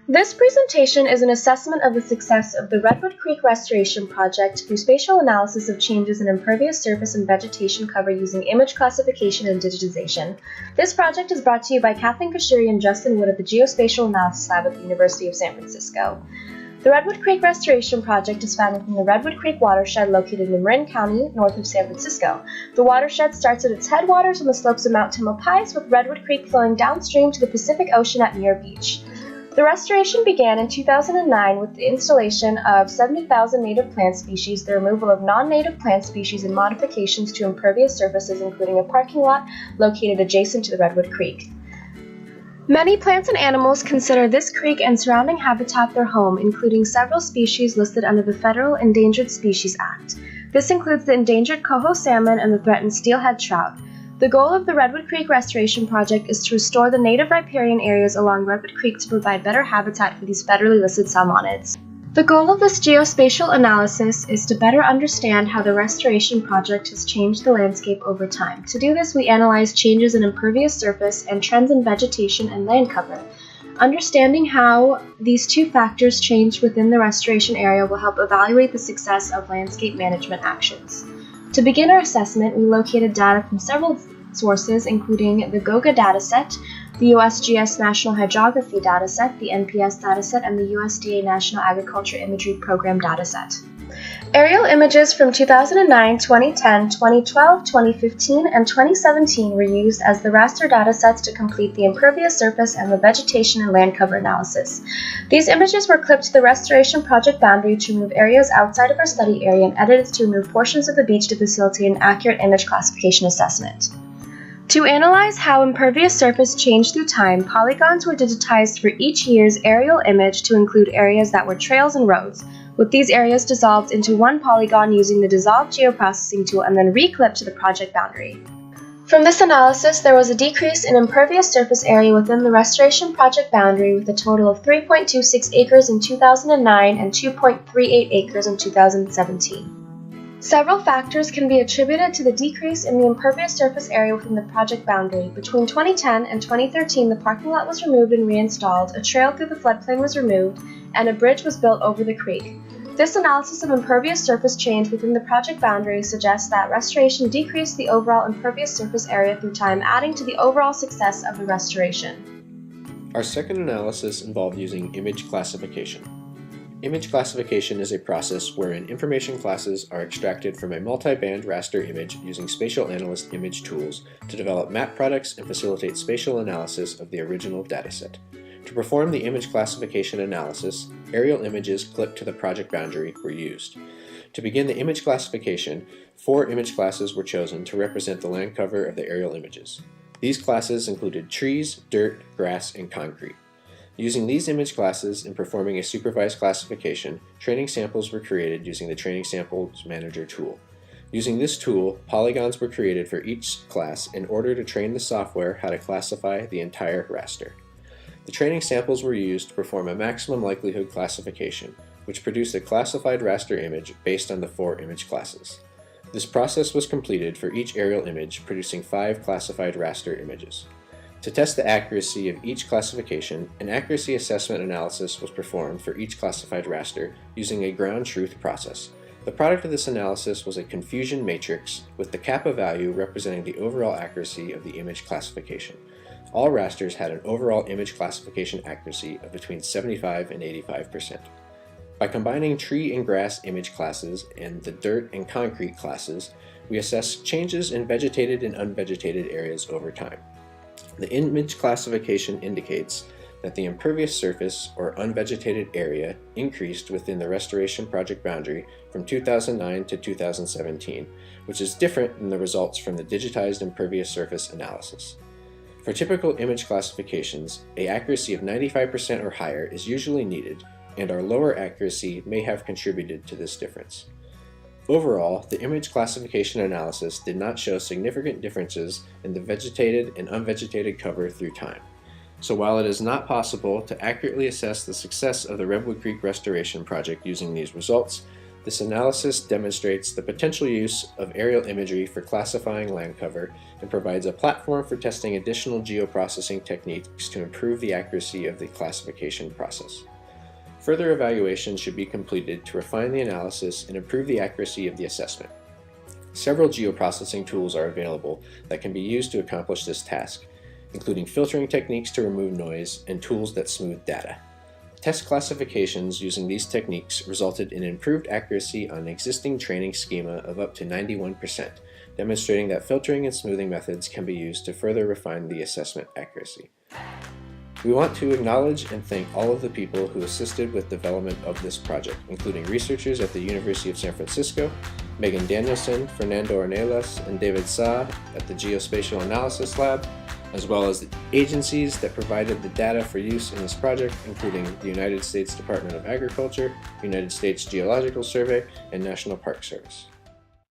This presentation is an assessment of the success of the Redwood Creek Restoration Project through spatial analysis of changes in impervious surface and vegetation cover using image classification and digitization. This project is brought to you by Kathleen Kashuri and Justin Wood at the Geospatial Analysis Lab at the University of San Francisco. The Redwood Creek Restoration Project is found within the Redwood Creek watershed located in Marin County, north of San Francisco. The watershed starts at its headwaters on the slopes of Mount Tamalpais, with Redwood Creek flowing downstream to the Pacific Ocean at Muir Beach. The restoration began in 2009 with the installation of 70,000 native plant species, the removal of non-native plant species, and modifications to impervious surfaces, including a parking lot located adjacent to the Redwood Creek. Many plants and animals consider this creek and surrounding habitat their home, including several species listed under the Federal Endangered Species Act. This includes the endangered Coho Salmon and the threatened Steelhead Trout. The goal of the Redwood Creek Restoration Project is to restore the native riparian areas along Redwood Creek to provide better habitat for these federally listed salmonids. The goal of this geospatial analysis is to better understand how the restoration project has changed the landscape over time. To do this, we analyze changes in impervious surface and trends in vegetation and land cover. Understanding how these two factors changed within the restoration area will help evaluate the success of landscape management actions. To begin our assessment, we located data from several sources, including the GOGA dataset, the USGS National Hydrography dataset, the NPS dataset, and the USDA National Agriculture Imagery Program dataset. Aerial images from 2009, 2010, 2012, 2015, and 2017 were used as the raster datasets to complete the impervious surface and the vegetation and land cover analysis. These images were clipped to the restoration project boundary to remove areas outside of our study area and edited to remove portions of the beach to facilitate an accurate image classification assessment. To analyze how impervious surface changed through time, polygons were digitized for each year's aerial image to include areas that were trails and roads, with these areas dissolved into one polygon using the dissolved geoprocessing tool and then reclipped to the project boundary. From this analysis, there was a decrease in impervious surface area within the restoration project boundary with a total of 3.26 acres in 2009 and 2.38 acres in 2017. Several factors can be attributed to the decrease in the impervious surface area within the project boundary. Between 2010 and 2013, the parking lot was removed and reinstalled, a trail through the floodplain was removed, and a bridge was built over the creek. This analysis of impervious surface change within the project boundary suggests that restoration decreased the overall impervious surface area through time, adding to the overall success of the restoration. Our second analysis involved using image classification. Image classification is a process wherein information classes are extracted from a multi-band raster image using spatial analyst image tools to develop map products and facilitate spatial analysis of the original dataset. To perform the image classification analysis, aerial images clipped to the project boundary were used. To begin the image classification, 4 image classes were chosen to represent the land cover of the aerial images. These classes included trees, dirt, grass, and concrete. Using these image classes and performing a supervised classification, training samples were created using the Training Samples Manager tool. Using this tool, polygons were created for each class in order to train the software how to classify the entire raster. The training samples were used to perform a maximum likelihood classification, which produced a classified raster image based on the 4 image classes. This process was completed for each aerial image, producing 5 classified raster images. To test the accuracy of each classification, an accuracy assessment analysis was performed for each classified raster using a ground truth process. The product of this analysis was a confusion matrix with the kappa value representing the overall accuracy of the image classification. All rasters had an overall image classification accuracy of between 75 and 85%. By combining tree and grass image classes and the dirt and concrete classes, we assessed changes in vegetated and unvegetated areas over time. The image classification indicates that the impervious surface or unvegetated area increased within the restoration project boundary from 2009 to 2017, which is different than the results from the digitized impervious surface analysis. For typical image classifications, an accuracy of 95% or higher is usually needed, and our lower accuracy may have contributed to this difference. Overall, the image classification analysis did not show significant differences in the vegetated and unvegetated cover through time. So while it is not possible to accurately assess the success of the Redwood Creek Restoration Project using these results, This analysis demonstrates the potential use of aerial imagery for classifying land cover and provides a platform for testing additional geoprocessing techniques to improve the accuracy of the classification process. Further evaluation should be completed to refine the analysis and improve the accuracy of the assessment. Several geoprocessing tools are available that can be used to accomplish this task, including filtering techniques to remove noise and tools that smooth data. Test classifications using these techniques resulted in improved accuracy on an existing training schema of up to 91%, demonstrating that filtering and smoothing methods can be used to further refine the assessment accuracy. We want to acknowledge and thank all of the people who assisted with development of this project, including researchers at the University of San Francisco, Megan Danielson, Fernando Ornelas, and David Sa at the Geospatial Analysis Lab, as well as the agencies that provided the data for use in this project, including the United States Department of Agriculture, United States Geological Survey, and National Park Service.